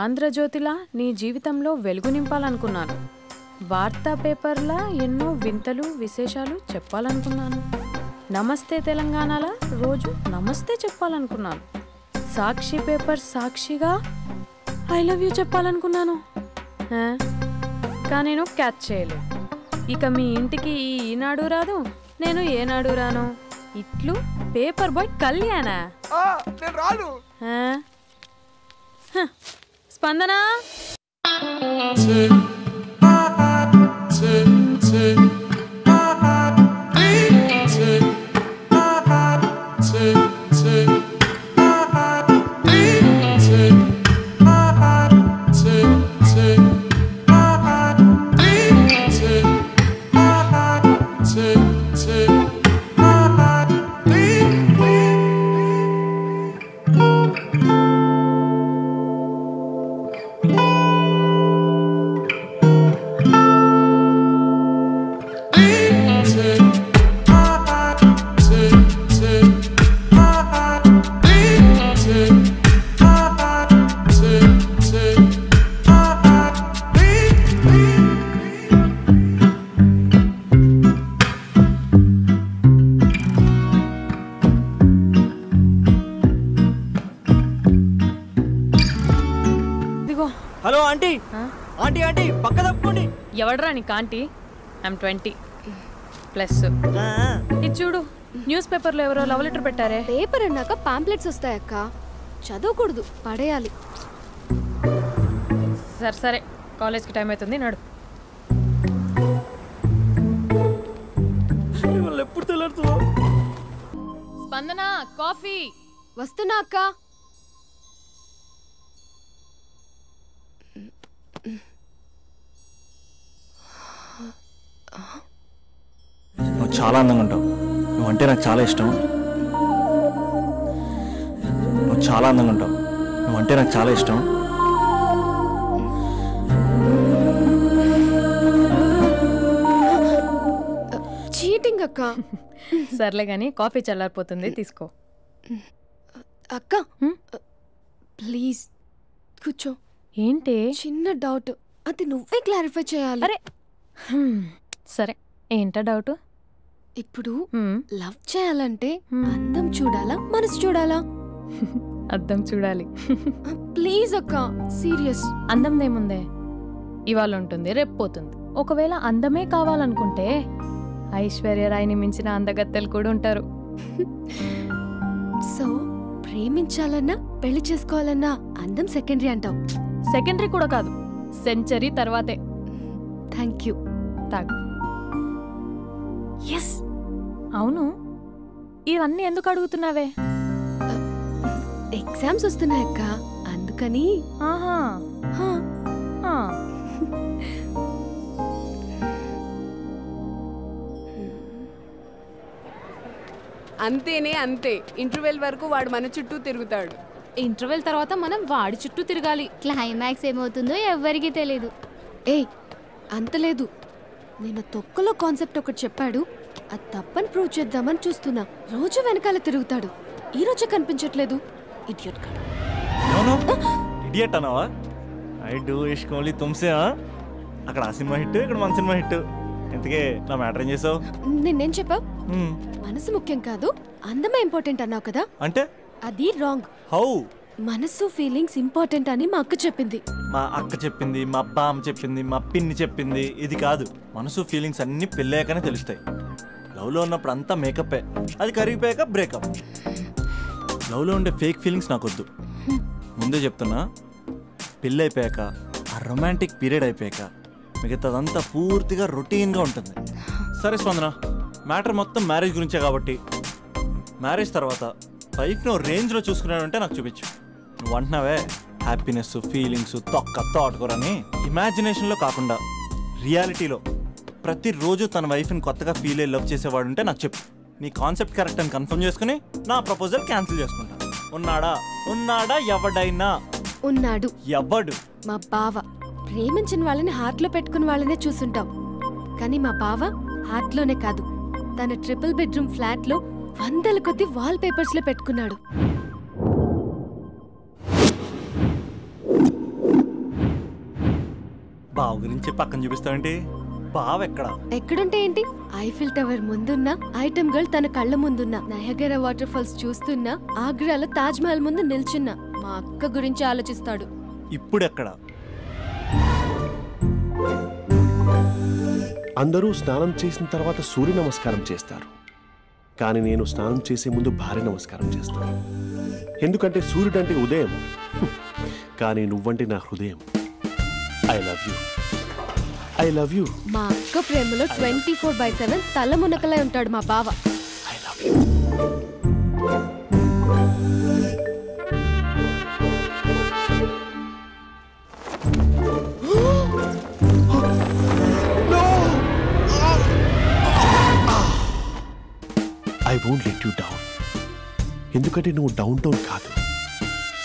ఆంధ్రజ్యోతిలా నీ జీవితంలో వెలుగు నింపాలనుకున్నాను. వార్తా పేపర్లా ఎన్నో వింతలు విశేషాలు చెప్పాలనుకున్నాను. నమస్తే తెలంగాణలా రోజు నమస్తే చెప్పాలనుకున్నాను. సాక్షి పేపర్ సాక్షిగా ఐ లవ్ యూ చెప్పాలనుకున్నాను. కానీ నేను క్యాచ్ చేయలేదు. ఇక మీ ఇంటికి ఈనాడు రాదు, నేను ఏనాడు రాను. ఇట్లు పేపర్ బాయ్ కళ్యాణా? స్పందన హలో ఆంటీ ఆంటీ ఆంటీ పక్క తప్పుకోండి. ఎవడరా నీకు ఆంటీ? ఐమ్ 20+. ఇది చూడు, న్యూస్ పేపర్లో ఎవరో లవ్ లెటర్ పెట్టారే. పేపర్ అన్నాక పాంప్లెట్స్ వస్తాయక్క, చదవకూడదు, పడేయాలి. సరే సరే, కాలేజ్కి టైం అవుతుంది, నడు. ఎప్పుడు తెల్లారుతుందో. స్పందన కాఫీ వస్తున్నా అక్క. నువ్వు చాలా అందంగా ఉంటావు. నువ్వంటే నాకు చాలా ఇష్టం. నువ్వు చాలా అందంగా ఉంటావు. నువ్వంటే నాకు చాలా ఇష్టం. చీటింగ్ అక్క. సర్లే గాని కాఫీ చల్లారిపోతుంది, తీసుకో. అక్క ప్లీజ్ కూర్చో. ఏంటి? చిన్న డౌట్, అది నువ్వే క్లారిఫై చేయాలి. అరే సరే, ఏంటా డౌట్? ఇప్పుడు లవ్ చేయాలంటే అందం చూడాలా, మనసు చూడాలా? అద్దం చూడాలి. ప్లీజ్ అక్క, సీరియస్. అందందేముందే, ఇవాళ ఉంటుంది రేపు పోతుంది. ఒకవేళ అందమే కావాలనుకుంటే ఐశ్వర్యరాయ్ని మించిన అందగత్తెలు కూడా ఉంటారు. సో ప్రేమించాలన్నా పెళ్లి చేసుకోవాలన్నా అందం సెకండరీ అంటావు? సెకండరీ కూడా కాదు, సెంచరీ తర్వాతే. Thank you. తాగు. ఎస్. అవును, ఇవన్నీ ఎందుకు అడుగుతున్నావే? ఎగ్జామ్స్ వస్తున్నాయక్క, అందుకని. ఆహా. అంతేనే అంతే. ఇంటర్వెల్ వరకు వాడు మన చుట్టూ తిరుగుతాడు. ఇంటర్వెల్ తర్వాత మనం వాడి చుట్టూ తిరగాలి. క్లైమాక్స్ ఏమవుతుందో ఎవ్వరికీ తెలీదు. ఏయ్ అంత లేదు, నేను తొక్కలో కాన్సెప్ట్ ఒకటి చెప్పాడు, అది తప్పని ప్రూవ్ చేద్దామని చూస్తున్నా. రోజు వెనకాల తిరుగుతాడు, ఈ రోజే కనిపించట్లేదు. ఇడియట్ కాదు. ఇడియట్ అన్నావా? ఐ డూ ఇష్క్ ఓన్లీ తుమ్సే. అక్కడ ఆ సినిమా హిట్, ఇక్కడ మన సినిమా హిట్. ఇంతకే నా మ్యాటర్ ఏం చేసావు? నిన్నేం చెప్పావు? మనసు ముఖ్యం కాదు, అందమే ఇంపార్టెంట్ అన్నావు కదా. అంటే అది రాంగ్. హౌ? మనసు ఫీలింగ్స్ ఇంపార్టెంట్ అని మా అక్క చెప్పింది. మా అక్క చెప్పింది, మా బామ్మ చెప్పింది, మా పిన్ని చెప్పింది. ఇది కాదు, మనసు ఫీలింగ్స్ అన్ని పెళ్ళాకనే తెలుస్తాయి. లవ్లో ఉన్నప్పుడు అంతా మేకప్పే, అది కరిగిపోయాక బ్రేకప్. లవ్లో ఉండే ఫేక్ ఫీలింగ్స్ నాకొద్దు. ముందే చెప్తున్నా, పెళ్ళి అయిపోయాక, ఆ రొమాంటిక్ పీరియడ్ అయిపోయాక మిగతాదంతా పూర్తిగా రొటీన్గా ఉంటుంది. సరే స్పందన, మ్యాటర్ మొత్తం మ్యారేజ్ గురించే కాబట్టి మ్యారేజ్ తర్వాత వైఫ్ని ఓ రేంజ్లో చూసుకున్నాడంటే నాకు చూపించు. నువ్వు అంటున్నావే హ్యాపీనెస్, ఫీలింగ్స్, తోటకూరని. ఇమాజినేషన్లో కాకుండా రియాలిటీలో ప్రతిరోజు తన వైఫ్ని కొత్తగా ఫీల్ అయ్యి లవ్ చేసేవాడు ఉంటే నాకు చెప్పు. నీ కాన్సెప్ట్ కరెక్ట్ అని కన్ఫర్మ్ చేసుకుని నా ప్రపోజల్ క్యాన్సిల్ చేసుకుంటా. ఉన్నాడా ఎవడైనా? ఉన్నాడు. ఎవడు? మా బావ. ప్రేమించిన వాళ్ళని హార్ట్లో పెట్టుకున్న వాళ్ళనే చూసుంటాం, కానీ మా బావ హార్ట్లోనే కాదు, తన ట్రిపుల్ బెడ్రూమ్ ఫ్లాట్లో వందల కొద్ది వాల్ పేపర్స్ లో పెట్టుకున్నాడు. బావ గురించి పక్కన చూపిస్తావేంటి? బావ ఎక్కడుంటే ఏంటి? ఐఫిల్ టవర్ ముందున్న ఐటమ్ గర్ల్ తన కళ్ళ ముందున్న నయగరా వాటర్ ఫాల్స్ చూస్తున్నా ఆగ్రాలో తాజ్ మహల్ ముందు నిల్చున్నా మా అక్క గురించి ఆలోచిస్తాడు. ఇప్పుడెక్కడ? అందరూ స్నానం చేసిన తర్వాత సూర్య నమస్కారం చేస్తారు, కానీ నేను స్నానం చేసే ముందు భార్య నమస్కారం చేస్తాను. ఎందుకంటే సూర్యుడు అంటే ఉదయం, కానీ నువ్వంటే నా హృదయం. I love you, I love you. మా అక్క ప్రేమలో 24/7 తల మునకలై ఉంటాడు మా బావ. I love you. I won't let you down. ఎందుకంటే నువ్వు డౌన్ టౌన్ కాదు,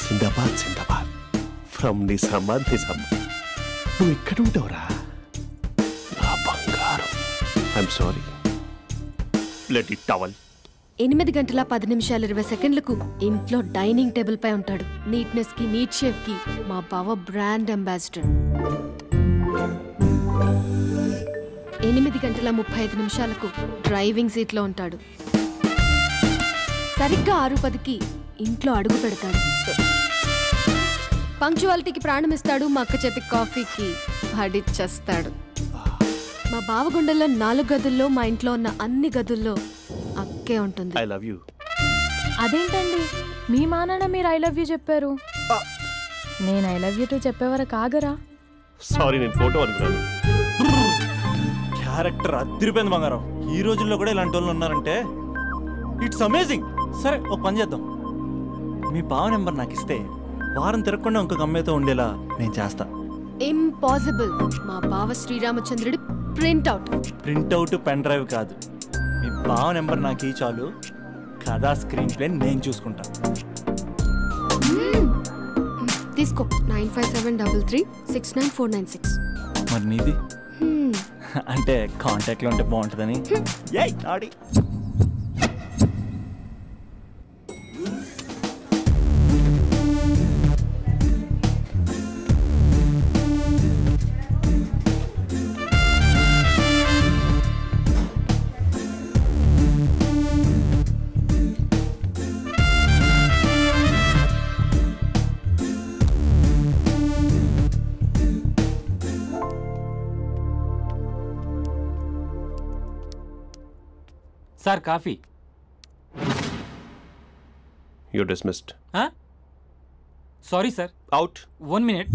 జిందాబాద్ జిందాబాద్ ఫ్రమ్ నిజామాబాద్ నిజామాబాద్. నువ్వు ఇక్కడ ఉంటావురా నా బంగారం. I'm sorry, let it towel. 8:10:20 ఇంట్లో డైనింగ్ టేబుల్ పై ఉంటాడు. నీట్నెస్ కి నీట్ షేఫ్ కి మా బావ బ్రాండ్ అంబాసిడర్. 8:35 డ్రైవింగ్ సీట్ లో ఉంటాడు. సరిగ్గా 6:10 ఇంట్లో అడుగు పెడతాడు. పంక్చువాలిటీకి ప్రాణం ఇస్తాడు. మా అక్క చేతి కాఫీకి పడిచ్చేస్తాడు. మా బావ గుండెల్లో 4 గదుల్లో మా ఇంట్లో ఉన్న అన్ని గదుల్లో అక్కే ఉంటుంది. I love you. అదేంటండి మీ మానాన్న మీరు ఐ లవ్ యూ చెప్పారు, నేను ఐ లవ్ యూ టు చెప్పేవరకు ఆగరా? సారీ, నేను ఫోటో అనుకున్నాను. క్యారెక్టర్ అదిరిపోయింది బంగారం. ఈ రోజుల్లో కూడా ఇలాంటి వాళ్ళు ఉన్నారంటే ఇట్స్ అమేజింగ్. సరే, ఒక పని చేద్దాం. మీ బావ నెంబర్ నాకు ఇస్తే వారం తిరగకుండా ఇంకొక అమ్మాయితో ఉండేలా నేను చేస్తా. ఇంపాసిబుల్. మా బావ శ్రీరామచంద్రుడి ప్రింట్అవుట్. ప్రింట్అవుట్ పెన్ డ్రైవ్ కాదు, మీ బావ నెంబర్ నాకు ఈ చాలు. కథా స్క్రీన్ ప్లే నేను చూసుకుంటా. తీసుకో. 9573369496. మరి నీది? అంటే కాంటాక్ట్లో ఉంటే బాగుంటుందని. ఏయ్ Aadi sir coffee. You're dismissed. Sorry sir. Out. 1 minute.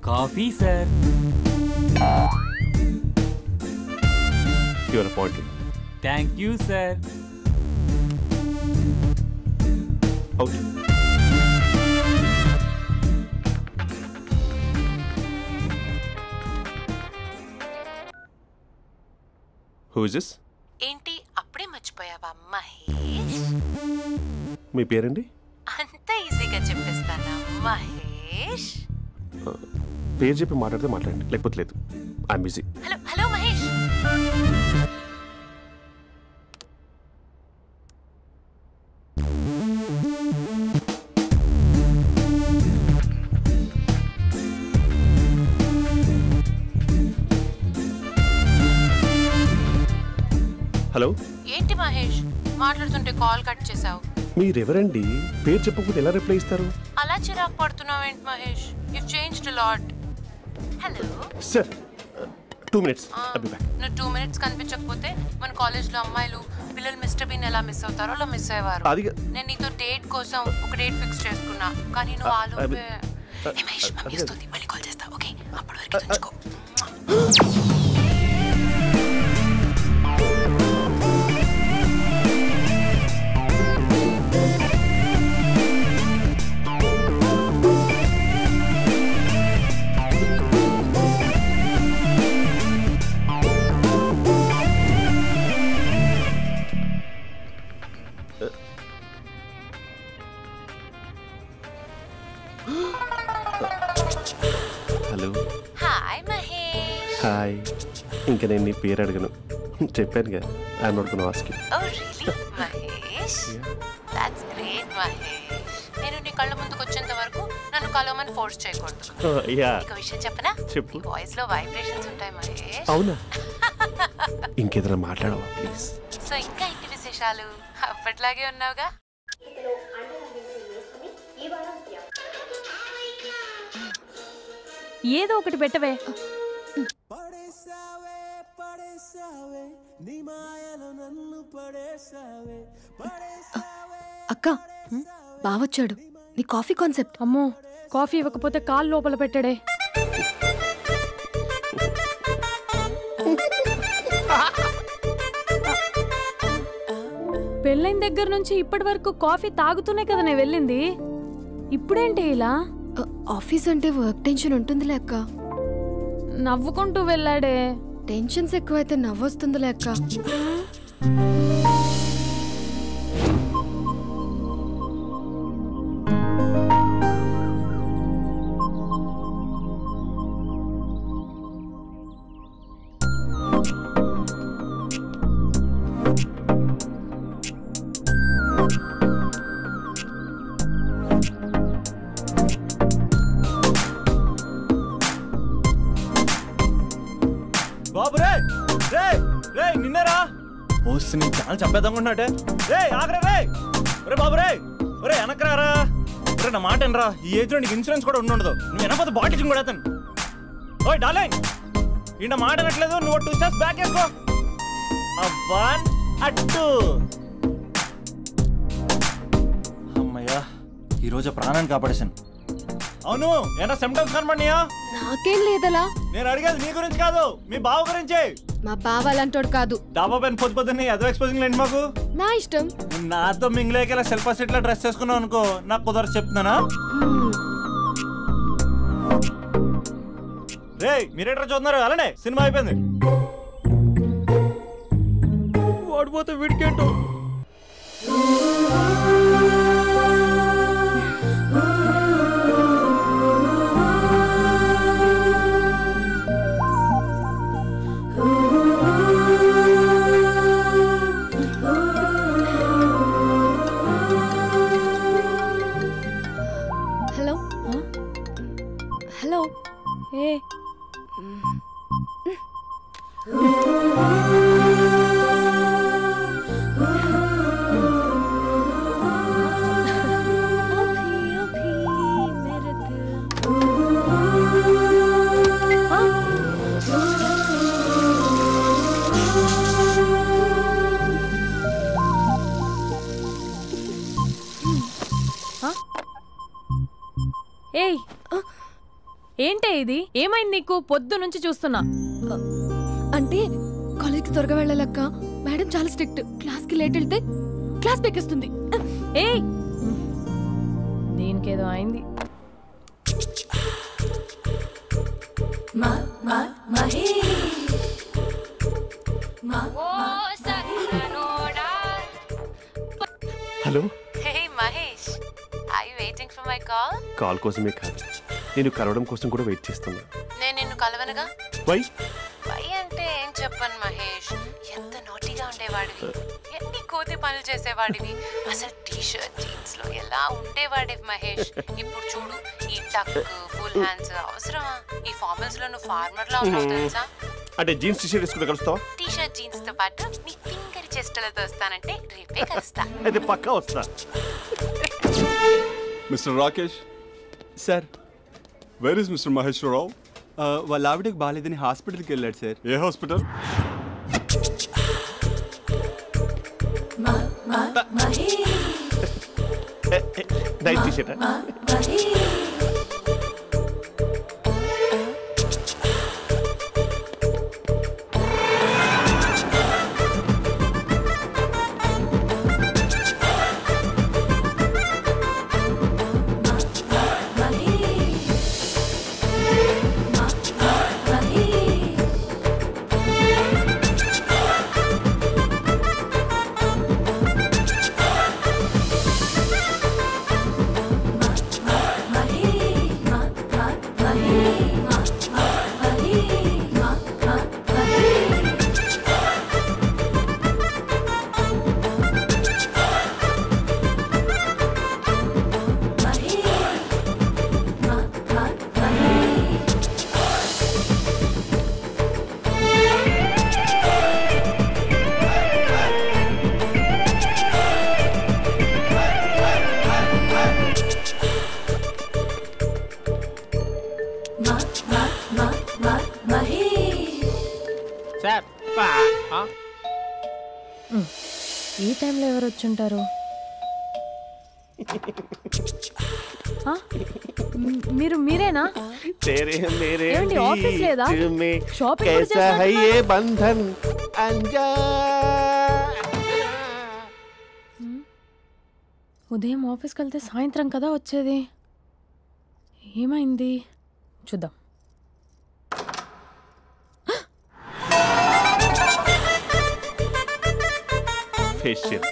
Coffee sir. You're appointed. Thank you sir. Out. Who is this? ఏంటి అప్పుడే మర్చిపోయావా మహేష్? మీ పేరండి? అంత ఈజీగా చెప్పేస్తానా మహేష్? పేరు చెప్పి మాట్లాడితే మాట్లాడండి, లేకపోతే లేదు. I'm busy. Hello hello Mahesh. Hello. ఏంటి మహేష్ మాట్లాడుతుంటే కాల్ కట్ చేసావు? మీరెవరండి? పేరు చెప్పకపోతే ఎలా రిప్లై ఇస్తారు? అలా చిరాకు పడుతున్నావేంటి Mahesh? You changed lot. Hello sir, 2 minutes. I'll be back. నువ్వు 2 minutes కనిపించకపోతే మన కాలేజ్లో అమ్మాయిలు పిల్లలు మిస్టర్ బీన్ ఎలా మిస్ అవుతారో అలా మిస్ అయ్యేవారు. నేను నీతో డేట్ కోసం ఒక డేట్ ఫిక్స్ చేసుకున్నా, కానీ నువ్వు ఆలోపే. మహేష్ మమ్మీ వస్తుంది, మళ్ళీ కాల్ చేస్తా. ఓకే, అప్పటి వరకు ఉంచుకో. హలో. హాయ్ మహేష్. హాయ్. ఇంకా నేను నీ పేరు అడగను, చెప్పాను కదా. I'm not gonna ask you. Oh really Mahesh? That's great Mahesh. నేను నీ కళ్ళ ముందుకు వచ్చేంత వరకు నన్ను కలవమని ఫోర్స్ చేయకూడదు. నీకు విషయం చెప్పనా? చెప్పు. వాయిస్ లో వైబ్రేషన్స్ ఉంటాయి మహేష్. అవునా? ఇంకేదైనా మాట్లాడవా ప్లీజ్? సో ఇంకా ఇంటి విశేషాలు అప్పట్లాగే ఉన్నావుగా? ఏదో ఒకటి పెట్టవే. అక్క బావొచ్చాడు. నీ కాఫీ కాన్సెప్ట్. అమ్మో, కాఫీ ఇవ్వకపోతే కాలు లోపల పెట్టాడే. పెళ్ళైన దగ్గర నుంచి ఇప్పటి వరకు కాఫీ తాగుతూనే కదా నేను వెళ్ళింది. ఇప్పుడేంటి ఇలా? ఆఫీస్ అంటే వర్క్ టెన్షన్ ఉంటుందిలే అక్క. నవ్వుకుంటూ వెళ్ళాడే. టెన్షన్స్ ఎక్కువైతే నవ్వొస్తుందిలే అక్క. బాబు రే రే రే నిన్నరా వస్తే నీ చాలా చంపేద్దామనుకుంటున్నాటే. రే ఆగరా రే. ఒరే బాబు రే, ఒరే వెనకరారా. ఒరే నా మాట అనరా, ఈ ఏజ్ లో నీకు ఇన్సూరెన్స్ కూడా ఉండదు. నువ్వు వెనకపోతే బాటిల్ కూడా అతను. ఓయ్ డార్లింగ్, ఈ మాట అనట్లేదు. నువ్వు 2 స్టెప్స్ బ్యాక్ వేసుకో. 1 2. అమ్మయ్యా, ఈరోజు ప్రాణాన్ని కాపాడేశాను. అవును, ఏనా సిమ్టమ్స్ కనబడినాయా? నాకేం లేదలా. నేను అడిగేది మీ గురించి కాదు, మీ బావ గురించి. మా బావ అలాంటోడు కాదు. డాబా పైన పొద్దున్నే ఏదో ఎక్స్పోజింగ్ లేండి మాకు. నా ఇష్టం. నాతో మింగిలేక సెల్ఫ్ సెట్ లో డ్రెస్ చేసుకున్నావు అనుకో, నాకు కుదరదు చెప్తున్నానా? రే మీరేట్రా చూస్తున్నారు? అలానే సినిమా అయిపోయింది. ఓడిపోతే వీడికేంటో. Hello hello. ఏ ఏయ్, ఏంటే ఇది? ఏమైంది నీకు? పొద్దు నుంచి చూస్తున్నా. అంటే కాలేజ్కి త్వరగా వెళ్ళాలక్క. మేడం చాలా స్ట్రిక్ట్. క్లాస్కి లేట్ వెళ్తే క్లాస్ పెక్కేస్తుంది. ఏయ్, దీనికేదో అయింది. Hello. Hey Mahesh, are you waiting for my call? Call కోసమే కాదు, నేను కలవడం కోసం కూడా వెయిట్ చేస్తున్నా. నేను నిన్ను కలవనుగా. వై వై అంటే ఏం చెప్పను మహేష్. ఎంత నోటిగా ఉండేవాడివి, ఎన్ని కోతి పనులు చేసేవాడివి. అసలు టీ షర్ట్ జీన్స్ లో ఎలా ఉండేవాడివి మహేష్. ఇప్పుడు చూడు, ఈ టక్ ఫుల్ హ్యాండ్స్ అవసరమా? ఈ ఫార్మల్స్ లో నువ్వు ఫార్మర్ లా ఉన్నావు తెలుసా? అంటే జీన్స్ టీ షర్ట్ వేసుకుంటే కలుస్తావా? టీ షర్ట్ జీన్స్ తో పాటు నీ ఫింగర్ చెస్టలతో వస్తానంటే రేపే కలుస్తా. అయితే పక్కా వస్తా. Mister Rakesh sir. Where is mister Maheswararao? వాళ్ళ ఆవిడకి బాగాలేదని హాస్పిటల్కి వెళ్ళాడు సార్. ఏ హాస్పిటల్? Night T shirt. ఈ టైంలో ఎవరు వచ్చుంటారు? మీరేనా? ఏమండి, ఆఫీస్ లేదా? షాపింగ్ కూడా చేస్తున్నారు? ఉదయం ఆఫీస్కి వెళ్తే సాయంత్రం కదా వచ్చేది. ఏమైంది చూద్దాం. ఫేషియల్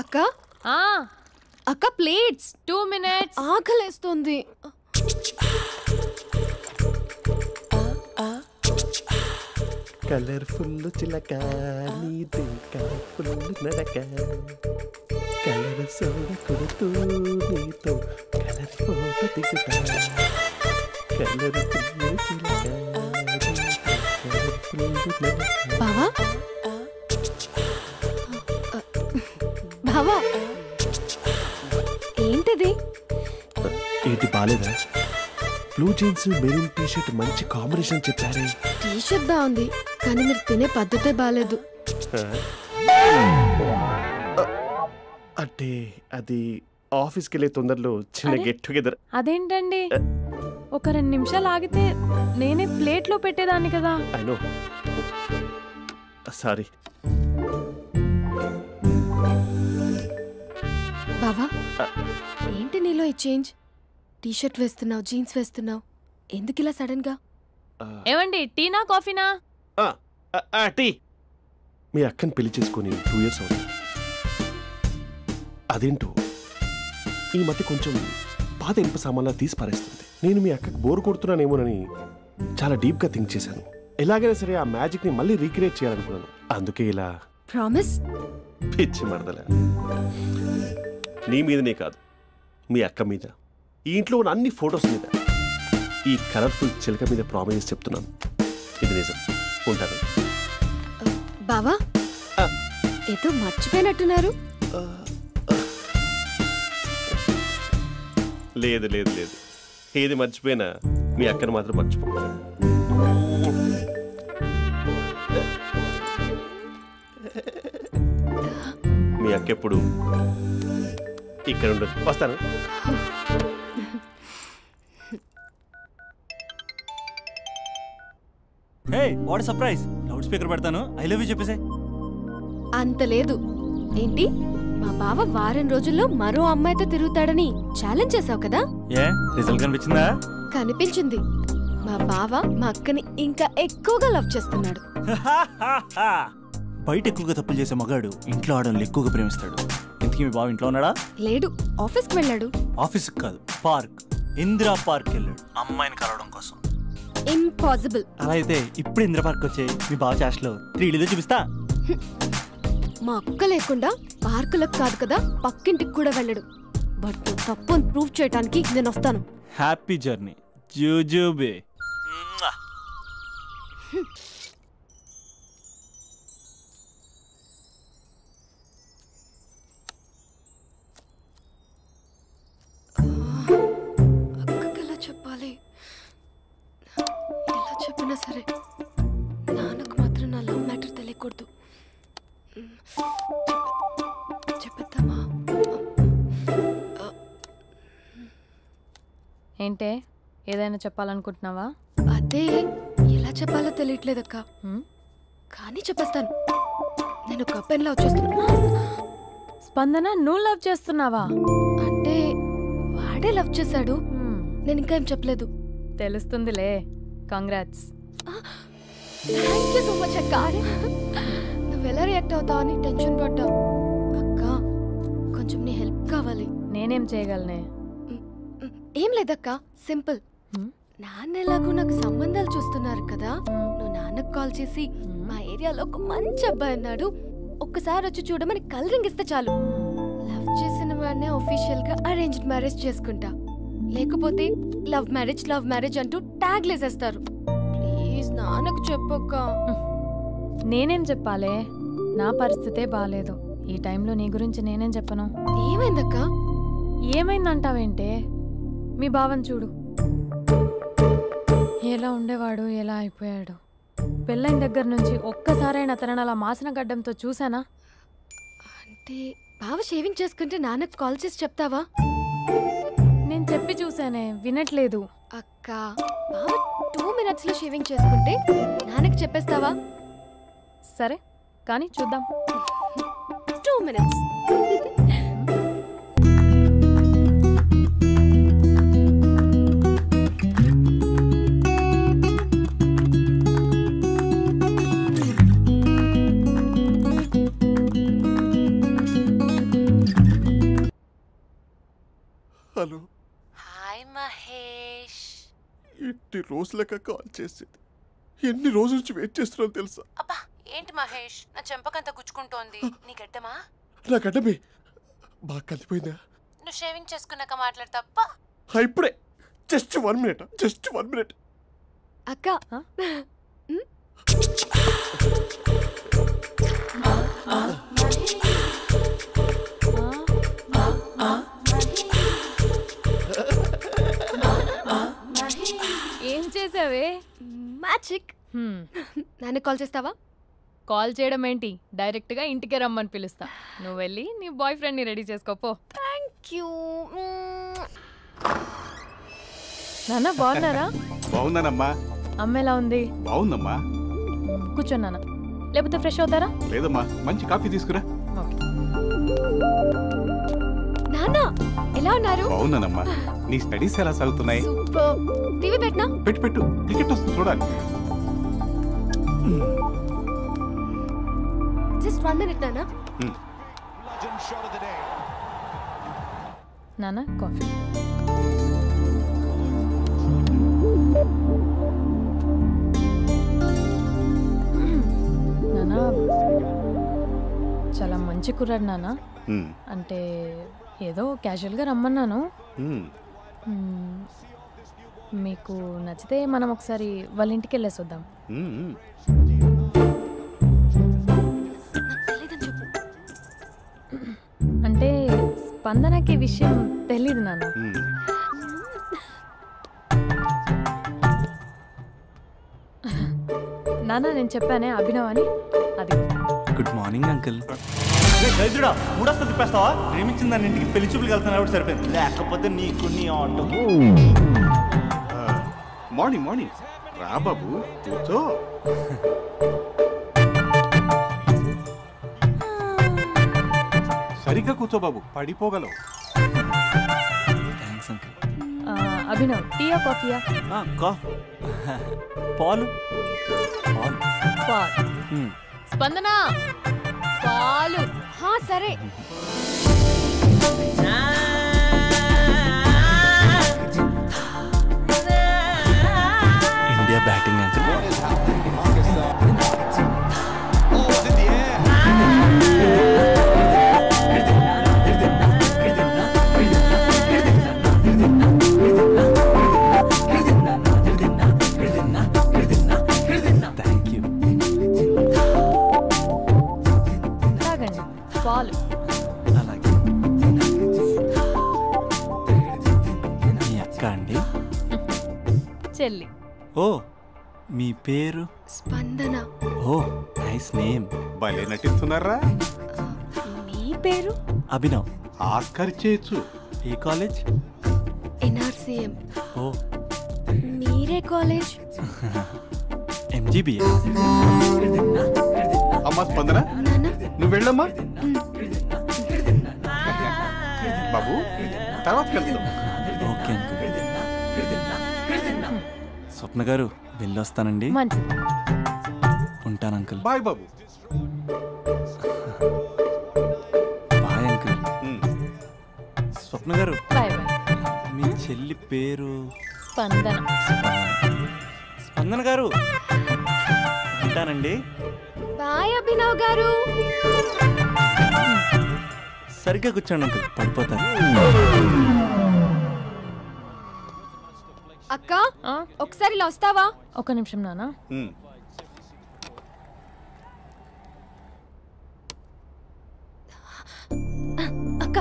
అక్క అక్క ప్లేట్స్ 2 minutes. ఆకలేస్తుంది. కలర్ఫుల్ చిలక నీది కలర్ఫుల్ నడక కలర్ సోడ కొడుతూ నీతో కలర్ ఫోటో దిగుతా కలర్ఫుల్ చిలక బావా బావా ఏంటిది? ఏంటి బాలేదా? Blue jeans maroon T shirt మంచి కాంబినేషన్ చెప్పారే. టీ షర్ట్ బాగుంది కానీ మీరు తినే పద్ధతే బాలేదు. అంటే అది ఆఫీస్కి వెళ్ళే తొందరలో చిన్న గెట్ టుగెదర్. అదేంటండి, ఒక 2 నిమిషాలు ఆగితే నేనే ప్లేట్లో పెట్టేదాన్ని కదా. I know, sorry. బావా ఏంటి నీలో ఈ చేంజ్? టీ షర్ట్ వేస్తున్నావు, జీన్స్ వేస్తున్నావు, ఎందుకు ఇలా సడన్ గా? ఏమండి, టీనా కాఫీనా? టీ. మీ అక్కని పెళ్లి చేసుకుని 2 years అవుతుంది. అదేంటో ఈ మధ్య కొంచెం పాత ఇనుప సామాన్లా తీసి పారేస్తుంది. నేను మీ అక్కకు బోర్ కొడుతున్నానేమోనని చాలా డీప్గా థింక్ చేశాను. ఎలాగైనా సరే ఆ మ్యాజిక్ని మళ్ళీ రీక్రియేట్ చేయాలనుకున్నాను. అందుకే ఇలా. ప్రామిస్? పిచ్చి మరదల, నీ మీదనే కాదు, మీ అక్క మీద, ఈ ఇంట్లో ఉన్న అన్ని ఫొటోస్ మీద, ఈ కలర్ఫుల్ చిలక మీద ప్రామిస్ చెప్తున్నాను. ఇది నిజం. ఉంటాను. బావా ఏదో మర్చిపోయినట్టున్నారు. లేదు లేదు లేదు, ఏది మర్చిపోయినా మీ అక్కను మాత్రం మర్చిపో. మీ అక్క ఎప్పుడు ఇక్కడ ఉండదు. వస్తాను. హే, వాట్ సర్ప్రైజ్! లౌడ్ స్పీకర్ పెడతాను, ఐ లవ్ యూ చెప్పేసే. అంత లేదు. ఏంటి, మా బావ వారం రోజుల్లో మరో అమ్మాయితో తిరుగుతాడని ఛాలెంజ్ చేసావు కదా? ఏ రిజల్ట్ కనిపించిందా? కనిపించింది. మా బావ మా అక్కని ఇంకా ఎక్కువగా లవ్ చేస్తున్నాడు. బయట ఎక్కువగా తప్పులు చేసే మగాడు ఇంట్లో ఆడవాళ్ళని ఎక్కువగా ప్రేమిస్తాడు. ఇంతకీ మీ బావ ఇంట్లో ఉన్నాడా? లేడు, ఆఫీస్కి వెళ్ళాడు. ఆఫీస్కి కాదు, పార్క్, ఇందిరా పార్క్ వెళ్ళాడు అమ్మాయిని కలవడం కోసం. ఇంపాసిబుల్. అలా అయితే ఇప్పుడు ఇందిరా పార్క్ వచ్చే మీ బావ చాష్లో 3Dలో చూపిస్తా. మా అక్క లేకుండా పార్కులకు కాదు కదా, పక్కింటికి కూడా వెళ్ళడు. బట్ నువ్వు తప్పు అని ప్రూవ్ చేయడానికి నేను వస్తాను. హ్యాపీ జర్నీ జూజూబే. అక్కకి ఎలా చెప్పాలి? ఎలా చెప్పినా సరే నాన్నకు మాత్రం నా లవ్ మ్యాటర్ తెలియకూడదు. చెప్పేద్దామా? ఏంటే, ఏదైనా చెప్పాలనుకుంటున్నావా? అదే ఎలా చెప్పాలో తెలియట్లేదక్క. కానీ చెప్పేస్తాను. నేను ఒక అబ్బాయిలా వచ్చేస్తున్నా. స్పందన, నువ్వు లవ్ చేస్తున్నావా? అంటే వాడే లవ్ చేశాడు, నేను ఇంకా ఏం చెప్పలేదు. తెలుస్తుందిలే. Congrats. Thank you so much అక్క. నువ్వు ఎలా రియాక్ట్ అవుతావు అని టెన్షన్ పడ్డావు. అక్క, కొంచెం నీ హెల్ప్ కావాలి. నేనేం చేయగలనే? ఏం లేదక్క, సింపుల్. నాన్న ఎలాగో నాకు సంబంధాలు చూస్తున్నారు కదా, నువ్వు నాన్నకు కాల్ చేసి మా ఏరియాలో ఒక మంచి అబ్బాయి అన్నాడు, ఒక్కసారి వచ్చి చూడమని కలరింగ్ ఇస్తే చాలు. లవ్ చేసిన వాడినే ఒఫీషియల్ గా అరేంజ్డ్ మ్యారేజ్ చేసుకుంటా. లేకపోతే లవ్ మ్యారేజ్ అంటూ ట్యాగ్ లేసేస్తారు. ప్లీజ్ నాన్నకు చెప్పక్క. నేనేం చెప్పాలే, నా పరిస్థితే బాగాలేదు. ఈ టైంలో నీ గురించి నేనేం చెప్పను. ఏమైందక్క? ఏమైందంటావేంటే, మీ భావం చూడు, ఎలా ఉండేవాడు ఎలా అయిపోయాడు. పెళ్ళైన దగ్గర నుంచి ఒక్కసారైనా తనని అలా మాసిన గడ్డంతో చూసానా? అంటే బావ షేవింగ్ చేసుకుంటే నాన్నకు కాల్ చేసి చెప్తావా? నేను చెప్పి చూసానే, వినట్లేదు. అక్క, బావ 2 minutes లో షేవింగ్ చేసుకుంటే నాన్నకు చెప్పేస్తావా? సరే కానీ చూద్దాం. 2 minutes. హలో. హాయ్ మహేష్. ఎన్ని రోజులక కాల్ చేసేది, ఎన్ని రోజుల నుంచి వెయిట్ చేస్తున్నావు తెలుసా? అబ్బా ఏంటి మహేష్, నా చెంపకంత గుచ్చుకుంటోంది. నీ గడ్డమా? నా గడ్డమే బాగా కలిపోయిందా? నువ్వు షేవింగ్ చేసుకున్నాక మాట్లాడతాప్పా. ఇప్పుడే జస్ట్ 1 minute. అక్క, ఏం చేసావే? మ్యాజిక్. నాన్న కాల్ చేస్తావా? కాల్ చేయడం ఏంటి, డైరెక్ట్గా ఇంటికే రమ్మని పిలుస్తా. నువ్వు వెళ్ళి నీ బాయ్ ఫ్రెండ్ని రెడీ చేసుకోపో. Thank you. నాన్న బాగున్నారా? బాగున్నానమ్మా. అమ్మ ఎలా ఉంది? బాగుందమ్మా. కూర్చోన్నానా, లేకపోతే ఫ్రెష్ అవుతారా? లేదమ్మా, మంచి కాఫీ తీసుకురా. నాన్న ఎలా ఉన్నారు? బాగున్నానమ్మా. నీ స్టడీస్ ఎలా సాగుతున్నాయి? సూపర్. టీవీ పెట్టనా? పెట్టు, క్రికెట్ వస్తుంది చూడాలి. జస్ట్ 1 minute నాన్న. నాన్న కాఫీ. నాన్న చాలా మంచి కుర్రాడు నాన్న. అంటే ఏదో క్యాజువల్గా రమ్మన్నాను. మీకు నచ్చితే మనం ఒకసారి వాళ్ళ ఇంటికి వెళ్ళేసి వద్దాం. అంటే స్పందనకి విషయం తెలీదు నాన్న. నాన్న నేను చెప్పానే అభినవ్ అని, అది. Good morning uncle. దరిద్రుడా, మూడొస్తా తిప్పేస్తావా? ప్రేమించిన దాని ఇంటికి పెళ్లి చూపులు వెళ్తున్నా కాబట్టి సరిపోయింది, లేకపోతే నీకు నీ ఆటో. మార్నింగ్ రా బాబు, కూర్చో. సరిగ్గా కూర్చో బాబు, పడిపోగలవు. Thanks uncle. అభినవ్, టీయా కాఫీయా? పాలు. స్పందన పాలు. సరే. India batting uncle. పాలు. అలాగే. మీ అక్క అండి? చెల్లి. ఓ, మీ పేరు? స్పందన. ఓ, నైస్ నేమ్. భలే నటిస్తున్నారా? మీ పేరు? అభినవ్. ఆస్కర్ చేయొచ్చు. ఏ కాలేజ్? NRCM. ఓ, మీరే కాలేజ్? MGBA. అమ్మా స్పందన, నువ్వు వెళ్ళమ్మా. బాబు తర్వాత వెళ్తాం. Okay uncle. స్వప్న గారు వెళ్ళొస్తానండి. ఉంటాను అంకుల్. బాయ్ బాబు. Bye uncle. స్వప్న గారు, బాయ్. మీ చెల్లి పేరు? స్పందన. స్పందన గారు, ఉంటానండి. బాయ్ అభినవ్ గారు. సరిగ్గా కూర్చోండి అంకుల్, పడిపోతారు. అక్క ఒకసారి ఇలా వస్తావా? ఒక నిమిషం నాన్న. అక్క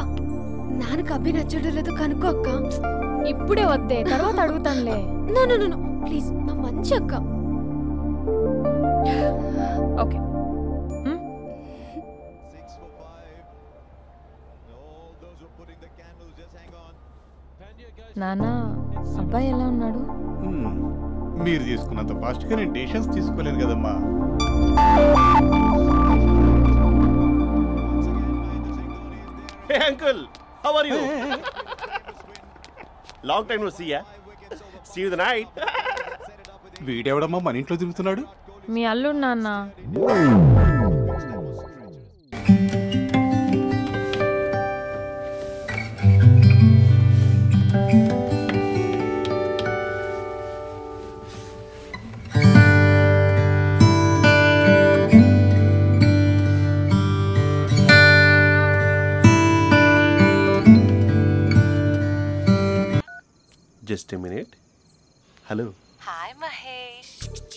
నాన్నకు అభి నచ్చడం లేదో కనుక్కో అక్క. ఇప్పుడే వద్దే, తర్వాత అడుగుతానులే. నో ప్లీజ్, నా మంచి అక్క. ఓకే. నాన్న, అబ్బాయి ఎలా ఉన్నాడు? మీరు తీసుకున్నంత ఫాస్ట్గా నేను డెసిషన్స్ తీసుకోలేను కదమ్మా. Hey uncle, how are you? Long time no see ya. See you the night. వీడెవడమ్మా మన ఇంట్లో తిరుగుతున్నాడు? మీ అల్లుడు నాన్న. Just a minute. Hello. Hi Mahesh,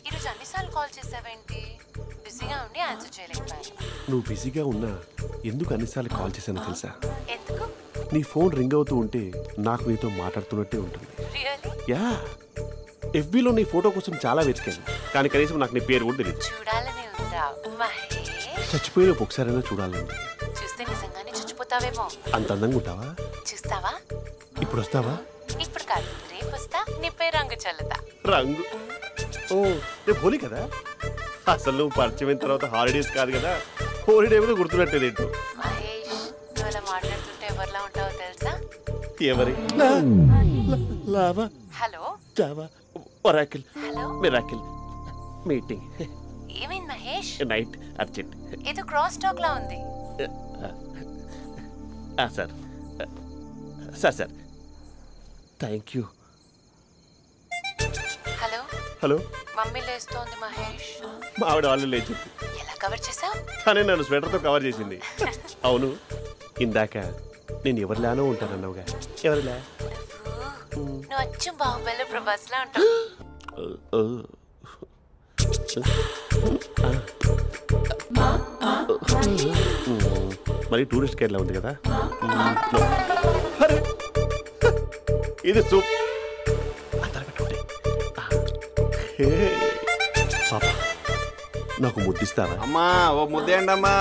ఈరోజు అన్నిసార్లు కాల్ చేసావేంటి? బిజీగా ఉండి ఆన్సర్ చేయలేకపోయాను. నువ్వు బిజీగా ఉన్నా ఎందుకు అన్నిసార్లు కాల్ చేశానో తెలుసా? ఎందుకు? నీ ఫోన్ రింగ్ అవుతూ ఉంటే నాకు నీతో మాట్లాడుతున్నట్టే ఉంటుంది. రియల్లీ? యా, ఎఫ్బీలో నీ ఫోటో కోసం చాలా వెతికాను, కానీ కనీసం నాకు నీ పేరు కూడా తెలియదు. చూడాలని ఉందా మహేష్? చచ్చిపోయిన ఒకసారైనా చూడాలని. చూస్తే నిజంగానే చచ్చిపోతావేమో. అంత అందంగా ఉంటావా? చూస్తావా? ఇప్పుడు వస్తావా? ఇప్పుడు కాదు, రేపు వస్తా, నీపై రంగు చల్లుతా. రంగు? ఓ, రేపు హోలీ కదా. అసలు నువ్వు పరిచయం అయిన తర్వాత హాలిడేస్ కాదు కదా, హోలిడే కూడా గుర్తున్నట్టేది ఏంటో. మహేష్, నువ్వు అలా మాట్లాడుతుంటే ఎవరిలా ఉంటావో తెలుసా? ఎవరి? Lava, hello, Java, Oracle, hello, miracle, meeting. ఏమైంది మహేష్? Night urgent. ఏదో క్రాస్ టాక్ లా ఉంది. Sir sir sir thank you. Hello hello, mummy లేస్తోంది మహేష్. మా ఆవిడ వాళ్ళు లేచింది. ఎలా కవర్ చేసావు? కానీ నన్ను స్వెటర్తో కవర్ చేసింది. అవును, ఇందాక నేను ఎవరిలానో ఉంటానన్నావుగా, ఎవరిలా? నువ్వు అచ్చం బాహుబలి ప్రభాస్ లా ఉంటావు. మరి టూరిస్ట్ గైడ్లా ఉంది కదా. ఇది సూప్. పాపా, నాకు ముద్దిస్తావా? అమ్మా ఓ ముద్దేయండి అమ్మా.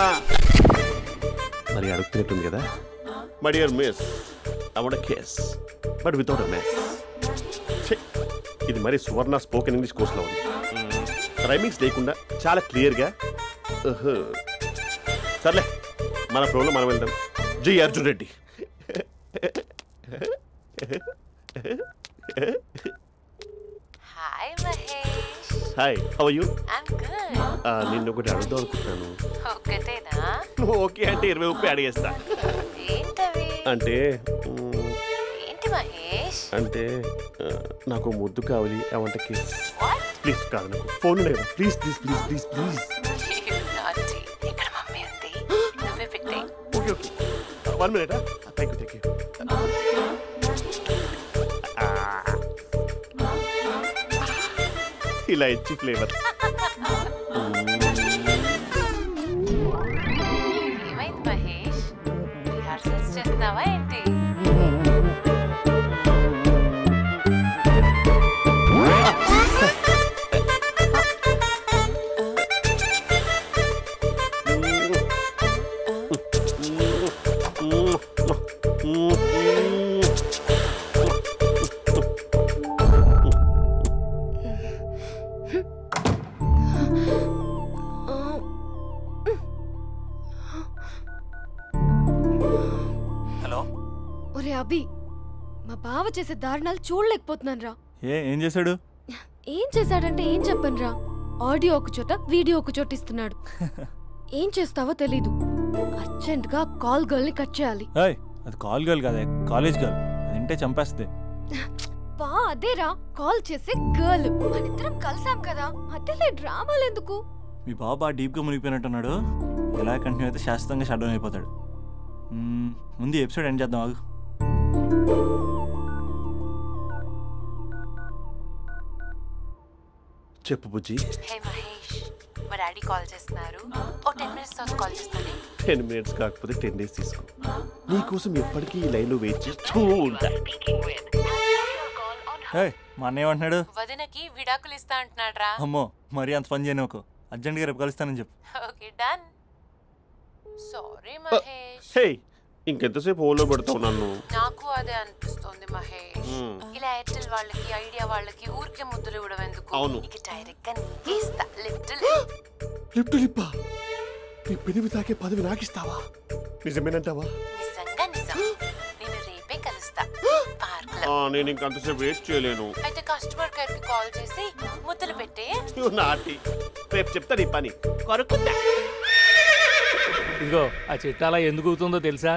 మరి అడుగుతున్నట్టుంది కదా. My dear miss, I want a kiss but without a miss. ఇది మరి సువర్ణ స్పోకెన్ ఇంగ్లీష్ కోర్సులో ఉంది. రైమింగ్స్ లేకుండా చాలా క్లియర్గా. సర్లే, మన ప్రోలో మనం వెళ్దాం. జి Arjun Reddy. Hi Mahesh. Hi, how are you? I'm good. నిన్ను ఒకటి అడుగుదాం అనుకుంటున్నాను. ఒకటేనా? నువ్వు ఓకే అంటే 20 రూపాయలు అడిగేస్తా. ఏంటవి? అంటే ఏంటి మహేష్? అంటే నాకు ముద్దు కావాలి. I want a kiss. Please. కాదు, నాకు ఫోన్ లేదు. Please please please please please. ఇక్కడ మమ్మీ ఉంది, నువ్వే పెట్టే. Okay okay, 1 minute. Thank you thank you. ఇలా ఇచ్చి ఫ్లేవర్. ఏమైంది మహేష్? రిహార్సల్స్ చేస్తున్నావా ఏంటి? ఒరే అభి, మా బావ చేసే దారుణాలు చూడలేకపోతున్నాను రా. ఏం చేశాడు? ఏం చేశాడంటే ఏం చెప్పను రా. ఆడియో ఒక చోట, వీడియో ఒక చోట ఇస్తున్నాడు. ఏం చేస్తావో తెలీదు. అర్జెంట్ గా కాల్ గర్ల్ ని కట్ చేయాలి. అది కాల్ గర్ల్ కాదే, కాలేజ్ గర్ల్. అదంటే చంపేస్తే. బా అదేరా, కాల్ చేసే గర్ల్. మనిద్దరం కలిసాం కదా, మధ్యలో డ్రామాలు ఎందుకు? మీ బాబా డీప్గా మునిగిపోయినట్టున్నాడు. ఎలా కంటిన్యూ అయితే శాశ్వతంగా షట్ డౌన్ అయిపోతాడు. ముందు ఎపిసోడ్ ఎండ్ చేద్దాం. ఆగు. చెప్పు బుజ్జి. హే మహేష్, మా డాడీ కాల్ చేస్తున్నారు. ఓ 10 minutes తర్వాత కాల్ చేస్తాను. 10 minutes కాకపోతే 10 days తీసుకో. నీకోసం ఎప్పటికీ ఈ లైన్లో వెయిట్ చేస్తూ ఉంటా. మా అన్న ఏమంటున్నాడు? వదినకి విడాకులు ఇస్తా అంటున్నాడు రా. అమ్మో, మరి అంత పని చేయను. అర్జెంట్గా రేపు కలుస్తానని చెప్పు. Okay done. సారీ మహేష్. హే, ఇంకెంతసేపు హోల్లో పెడతావు నన్ను? నాకు అదే అనిపిస్తుంది మహేష్. ఇలా ఎయిర్టెల్ వాళ్ళకి, ఐడియా వాళ్ళకి ఊరికే ముద్దులు ఇవ్వడం ఎందుకు? అవును. ఇక డైరెక్ట్ గా నీకే ఇస్తా. లిప్టు లిప్పా, నీ పెనివి తాకే పదవి నాకిస్తావా? నిజమేనంటావా? నిజంగా నిజం. నేను రేపే కలుస్తా పార్క్ లో. నేను ఇంకంతసేపు వేస్ట్ చేయలేను. అయితే కస్టమర్ కేర్ కి కాల్ చేసి ముద్దులు పెట్టే. నాటి రేపు చెప్తా నీ పని. కొరుకుంటా. ఇదిగో ఆ చెట్టు అలా ఎందుకు అవుతుందో తెలుసా?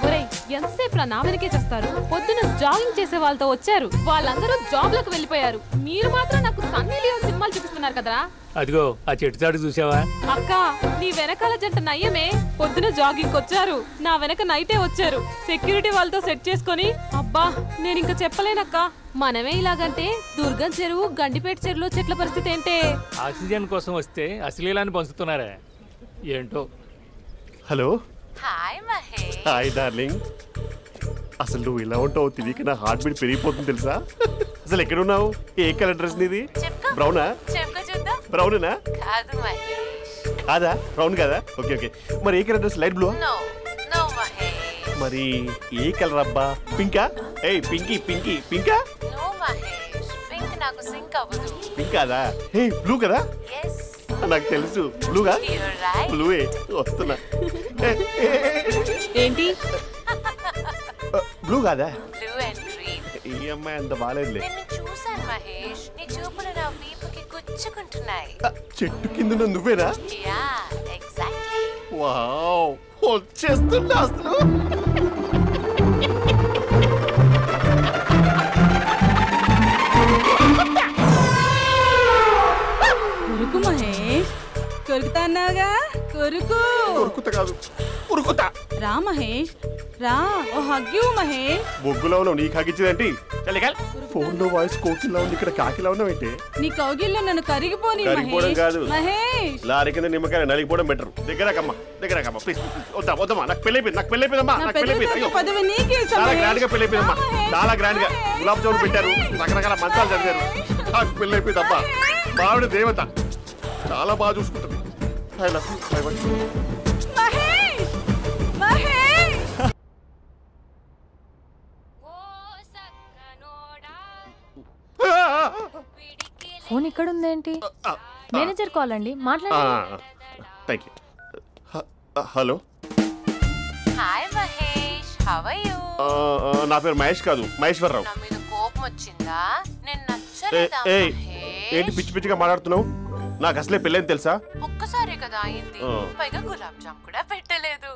ఒరేయ్, ఎంతసేపు నా వెనకే చేస్తారు? పొద్దున జాగింగ్ చేసే వాళ్ళతో వచ్చారు, వాళ్ళందరూ జాబ్లకు వెళ్ళిపోయారు. మీరు మాత్రం నాకు సన్నీ లియోన్ సినిమాలు చూపిస్తున్నారు కదరా. అదిగో ఆ చెట్టు చాటు చూసావా? అక్క, నీ వెనకాల జంట నయ్యమే. పొద్దున జాగింగ్ వచ్చారు, నా వెనక నైటే వచ్చారు. సెక్యూరిటీ వాళ్ళతో సెట్ చేసుకొని, అబ్బా నేను ఇంకా చెప్పలేనక్క. మనమే ఇలాగంటే దుర్గం చెరువు, గండిపేట చెరువులో చెట్ల పరిస్థితి ఏంటే? ఆక్సిజన్ కోసం వస్తే అశ్లీలాన్ని పంచుతున్నారా ఏంటో. Hello. Hi Mahesh. Hi darling. అసలు నువ్వు ఇలా ఉంటావు తిరిగి నా హార్ట్ బీట్ పెరిగిపోతుంది తెలుసా? అసలు ఎక్కడున్నావు? ఏ కలర్ డ్రెస్ నీది? బ్రౌనా? బ్రౌనేనా? కాదు మహేష్. కాదా? బ్రౌన్ కాదా? Okay okay. మరి ఏ colour dress? Light blue? No no Mahesh. మరి ఏ కలర్ అబ్బా? పింకా? ఏయ్ పింకీ పింకీ పింకా? నో మహేష్, పింక్ నాకు సింక్ అవ్వదు. పింక్ కాదా? ఏ బ్లూ కదా? yes. నాకు తెలుసు. బ్లూగా? బ్లూయే వస్తున్నా. ఏంటి? బ్లూ కాదా? Blue and green. ఈ అమ్మాయి అంత బాలేదులే. నేను చూసాను మహేష్, నీ చూపులు నా వీపుకి గుచ్చుకుంటున్నాయి. చెట్టు కింద నువ్వేనా? Yeah exactly. వావ్, వచ్చేస్తున్నా అసలు. కొరుకు మహేష్, కొరుకుతా అన్నావుగా, కొరుకు. కొరుకుతా కాదు, ఉరుకుతా. రా మహేష్ రా, ఓ హగ్గు మహేష్. బొగ్గులో ఉన్నావు, నీకు హగ్గించేదేంటి? ఫోన్ లో వాయిస్ కోకిలా ఉంది, ఇక్కడ కాకిలా ఉన్నావేంటి? నీ కౌగిల్లో నన్ను కరిగిపోని కరిగిపోవడం కాదు మహేష్. లారీ కింద నిమ్మకాయ నలిగిపోవడం బెటర్. దగ్గరకమ్మా దగ్గరకమ్మా ప్లీజ్. వద్దా వద్దమ్మా, నాకు పెళ్ళైపోయింది, నాకు పెళ్ళైపోయిందమ్మా, నాకు పెళ్ళైపోయింది. పదవి నీకే ఇస్తా చాలా మహేష్. గ్రాండ్ గా పెళ్ళైపోయిందమ్మా, చాలా గ్రాండ్ గా. గులాబ్ జామున్ పెట్టారు, రకరకాల మంచాలు చదివారు. నాకు పెళ్ళైపోయిందమ్మా. మావిడ దేవత, చాలా బాగా చూసుకుంటుంది. I love you. I want you. Mahesh Mahesh. Phone ఇక్కడ ఉందేంటి? మేనేజర్ కాల్ అండి, మాట్లాడండి. Thank you. Hello. Hi Mahesh, how are you? నా పేరు మహేష్ కాదు, మహేశ్వరరావు. నా మీద కోపం వచ్చిందా? నేను నచ్చలేదా మహేష్? ఏంటి పిచ్చి పిచ్చిగా మాట్లాడుతున్నావు? నాకు అసలే పెళ్ళని తెలుసా? ఒక్కసారి కదా అయింది, పైగా గులాబ్ జామ్ కూడా పెట్టలేదు.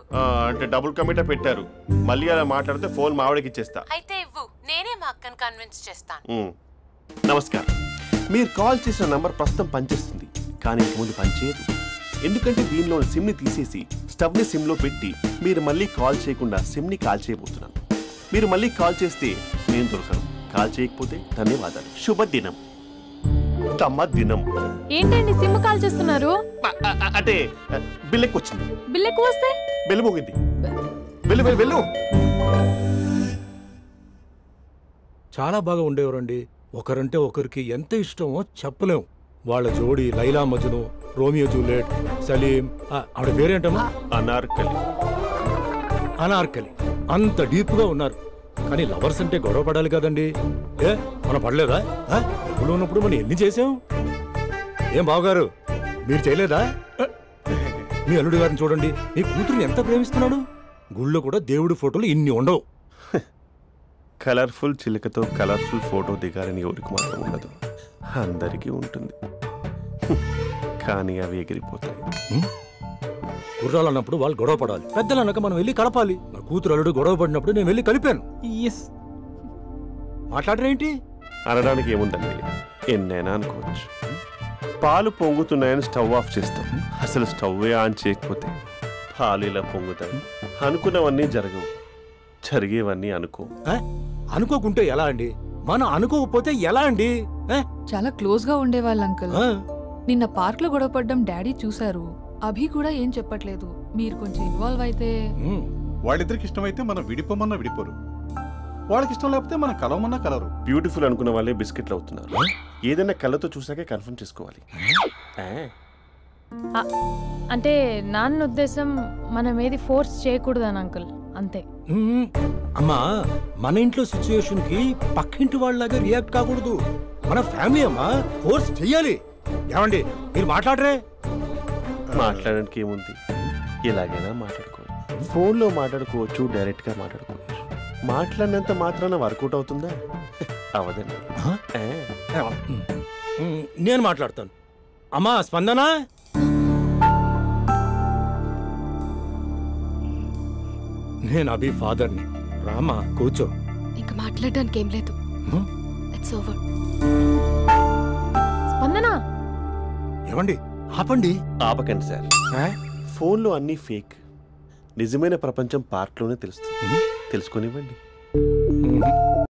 అంటే డబుల్ కమిటా పెట్టారు. మళ్ళీ అలా మాట్లాడితే ఫోన్ మావిడకి ఇచ్చేస్తా. అయితే ఇవ్వు, నేనే మా అక్కని కన్విన్స్ చేస్తాను. నమస్కారం. మీరు కాల్ చేసిన నంబర్ ప్రస్తుతం పనిచేస్తుంది, కానీ ఇంక ముందు పనిచేయదు. ఎందుకంటే దీనిలో సిమ్ని తీసేసి స్టవ్ని సిమ్లో పెట్టి మీరు మళ్ళీ కాల్ చేయకుండా సిమ్ని కాల్ చేయబోతున్నాను. మీరు మళ్ళీ కాల్ చేస్తే నేను దొరకను, కాల్ చేయకపోతే ధన్యవాదాలు. శుభదినం. తమ దినం. ఏంటండి సిమ్ కాల్ చేస్తున్నారు? అంటే బిల్ ఎక్కువ వచ్చింది. బిల్ ఎక్కువ వస్తే? బెల్లు మోగింది. వెళ్ళు వెళ్ళు వెళ్ళు. చాలా బాగా ఉండేవారండి. ఒకరంటే ఒకరికి ఎంత ఇష్టమో చెప్పలేం. వాళ్ళ జోడి లైలా మజ్ను, రోమియో జూలియట్, సలీం, ఆవిడ పేరేంటమ్మా? అనార్కలి. అనార్కలి. అంత డీప్ గా ఉన్నారు. కానీ లవర్స్ అంటే గొడవ పడాలి కదండి. ఏ మనం పడలేదా? డబ్బులు ఉన్నప్పుడు మనం ఎన్ని చేసాం? ఏం బావగారు, మీరు చేయలేదా? మీ అల్లుడి గారిని చూడండి, మీ కూతురుని ఎంత ప్రేమిస్తున్నాడు. గుళ్ళో కూడా దేవుడి ఫోటోలు ఇన్ని ఉండవు. కలర్ఫుల్ చిలుకతో కలర్ఫుల్ ఫోటో దిగాలని ఎవరికి మాత్రం ఉండదు, అందరికీ ఉంటుంది. కానీ అవి ఎగిరిపోతాయి. గుర్రాలు అన్నప్పుడు వాళ్ళు గొడవ పడాలి, పెద్దలు అన్నాక మనం వెళ్ళి కలపాలి. నా కూతురు అల్లుడు గొడవ పడినప్పుడు నేను వెళ్ళి కలిపాను. మాట్లాడరేంటి? అనడానికి ఏముందండి, ఎన్నైనా అనుకోవచ్చు. పాలు పొంగుతున్నాయని స్టవ్ ఆఫ్ చేస్తాం, అసలు స్టవ్వే ఆన్ చేయకపోతే పాలు ఇలా పొంగుతాయి. అనుకున్నవన్నీ జరగవు, జరిగేవన్నీ అనుకో. అనుకోకుంటే ఎలా అండి? మనం అనుకోకపోతే ఎలా అండి? చాలా క్లోజ్ గా ఉండేవాళ్ళు అంకుల్. నిన్న పార్క్ లో గొడవపడ్డం డాడీ చూశారు. అభి కూడా ఏం చెప్పట్లేదు. మీరు కొంచెం ఇన్వాల్వ్ అయితే. వాళ్ళిద్దరికి ఇష్టమైతే మనం విడిపోమన్నా విడిపోరు, వాళ్ళకి ఇష్టం లేకపోతే మనం కలవమన్నా కలరు. బ్యూటిఫుల్ అనుకున్న వాళ్ళే బిస్కెట్లు అవుతున్నారు. ఏదైనా కళ్ళతో చూసాకే కన్ఫర్మ్ చేసుకోవాలి. అంటే నాన్న ఉద్దేశం మనం ఏది ఫోర్స్ చేయకూడదని అంకుల్, అంతే. అమ్మా, మన ఇంట్లో సిచ్యుయేషన్ కి పక్కింటి వాళ్ళలాగా రియాక్ట్ కాకూడదు. మన ఫ్యామిలీ అమ్మా, ఫోర్స్ చెయ్యాలి. ఏమండి మీరు మాట్లాడరే? మాట్లాడడానికి ఏముంది, ఎలాగైనా మాట్లాడుకోవచ్చు. ఫోన్లో మాట్లాడుకోవచ్చు, డైరెక్ట్గా మాట్లాడుకోవచ్చు. మాట్లాడినంత మాత్రాన వర్కౌట్ అవుతుందా? అవదండి. నేను మాట్లాడతాను. అమ్మా స్పందన, నేను అభి ఫాదర్ని. రామా కూర్చో. ఇంకా మాట్లాడడానికి ఏం లేదు. It's over. స్పందన, ఏమండి ఆపండి. ఆపకండి సార్. ఫోన్లో అన్నీ ఫేక్. నిజమైన ప్రపంచం పార్క్లోనే తెలుస్తుంది. తెలుసుకొనివ్వండి.